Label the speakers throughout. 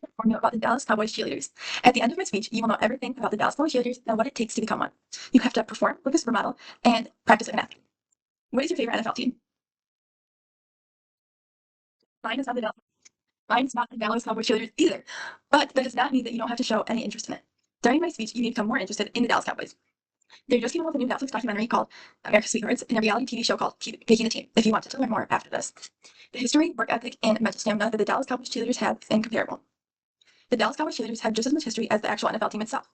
Speaker 1: inform you about the Dallas Cowboys cheerleaders. At the end of my speech, you will know everything about the Dallas Cowboys cheerleaders and what it takes to become one. You have to perform like a supermodel and practice like an athlete. What is your favorite NFL team? Mine is not the Dallas. Mine's not the Dallas Cowboys cheerleaders either. But that does not mean that you don't have to show any interest in it. During my speech, you need to become more interested in the Dallas Cowboys. They just came out with a new Netflix documentary called America's Sweethearts and a reality TV show called Taking the Team, if you wanted to learn more after this. The history, work ethic, and mental stamina that the Dallas Cowboys cheerleaders have is incomparable. The Dallas Cowboys cheerleaders have just as much history as the actual NFL team itself.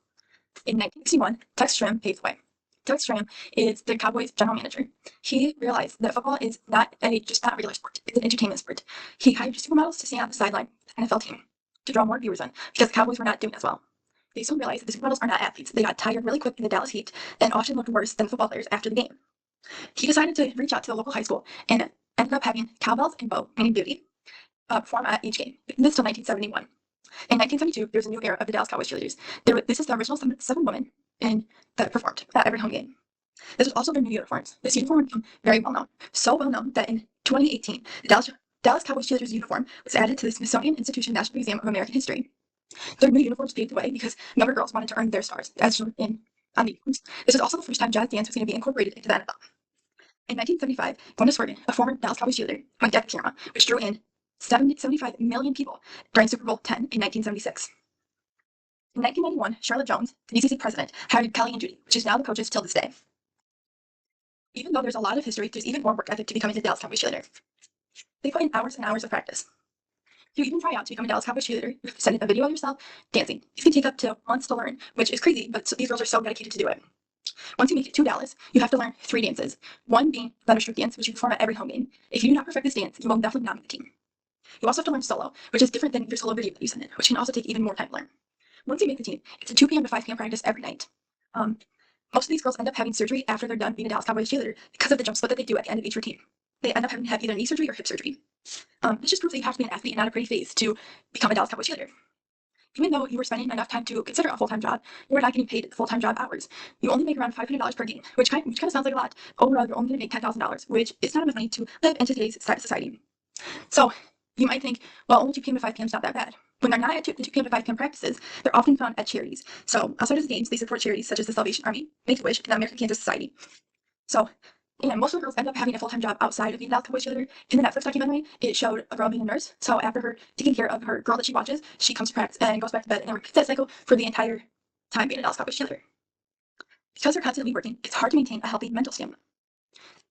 Speaker 1: In 1961, Tex Schramm paved the way. Tex Schramm is the Cowboys general manager. He realized that football is just not a regular sport. It's an entertainment sport. He hired supermodels to stand on the sideline of the NFL team to draw more viewers in because the Cowboys were not doing as well. They soon realized that the supermodels are not athletes. They got tired really quick in the Dallas heat and often looked worse than football players after the game. He decided to reach out to the local high school and ended up having cowbells and bow, meaning beauty, perform at each game. This till 1971. In 1972, there's a new era of the Dallas Cowboys cheerleaders. This is the original seven women that performed at every home game. This was also their new uniforms. This uniform would become very well known. So well known that in 2018, the Dallas Cowboys cheerleaders uniform was added to the Smithsonian Institution National Museum of American History. Their new uniforms paved the way because younger girls wanted to earn their stars, as shown on the uniforms. This is also the first time jazz dance was going to be incorporated into the NFL. In 1975, Gwenda Swerden, a former Dallas Cowboys cheerleader, went deaf camera, which drew in 75 million people during Super Bowl X in 1976. In 1991, Charlotte Jones, the DCC president, hired Kelly and Judy, which is now the coaches till this day. Even though there's a lot of history, there's even more work ethic to becoming a Dallas Cowboys cheerleader. They put in hours and hours of practice. To even try out to become a Dallas Cowboys cheerleader, you have to send in a video of yourself dancing. This can take up to months to learn, which is crazy, but these girls are so dedicated to do it. Once you make it to Dallas, you have to learn 3 dances. One being thunderstroke dance, which you perform at every home game. If you do not perfect this dance, you will definitely not make the team. You also have to learn solo, which is different than your solo video that you send in, which can also take even more time to learn. Once you make the team, it's a 2 p.m. to 5 p.m. practice every night. Most of these girls end up having surgery after they're done being a Dallas Cowboys cheerleader because of the jump split that they do at the end of each routine. They end up having to have either knee surgery or hip surgery. This just proves that you have to be an athlete and not a pretty face to become a Dallas Cowboys cheerleader. Even though you were spending enough time to consider a full-time job, you were not getting paid full-time job hours. You only make around $500 per game, which kind of sounds like a lot. Overall, you're only going to make $10,000, which is not enough money to live in today's society. So you might think, well, only 2 p.m. to 5 p.m. is not that bad. When they're not at the 2 p.m. to 5 p.m. practices, they're often found at charities. So outside of the games, they support charities such as the Salvation Army, Make-A-Wish, and the American Cancer Society. So most of the girls end up having a full-time job outside of being a Dallas Cowboys cheerleader. In the Netflix documentary, it showed a girl being a nurse. So after her taking care of her girl that she watches, she comes to practice and goes back to bed and then repeats that cycle for the entire time being a Dallas Cowboys cheerleader. Because they're constantly working, it's hard to maintain a healthy mental stamina.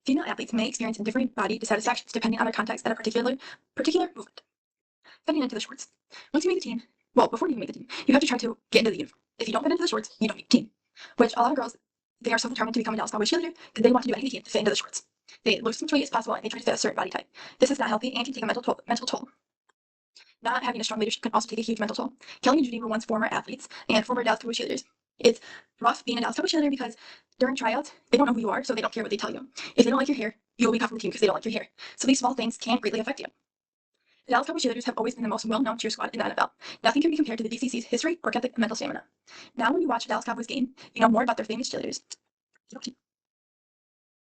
Speaker 1: Female athletes may experience differing body dissatisfactions depending on their context at a particular movement. Getting into the shorts. Once you make the team, well, before you make the team, you have to try to get into the uniform. If you don't get into the shorts, you don't make the team. Which a lot of girls, they are so determined to become a Dallas Cowboys cheerleader that they want to do anything to fit into the shorts. They lose as much weight as possible and they try to fit a certain body type. This is not healthy and can take a mental toll. Not having a strong leadership can also take a huge mental toll. Kelly and Judy were once former athletes and former Dallas Cowboys cheerleaders. It's rough being a Dallas Cowboys cheerleader because during tryouts, they don't know who you are, so they don't care what they tell you. If they don't like your hair, you will be cut from the team because they don't like your hair. So these small things can greatly affect you. The Dallas Cowboys cheerleaders have always been the most well-known cheer squad in the NFL. Nothing can be compared to the DCC's history, work ethic, and mental stamina. Now when you watch a Dallas Cowboys game, you know more about their famous cheerleaders.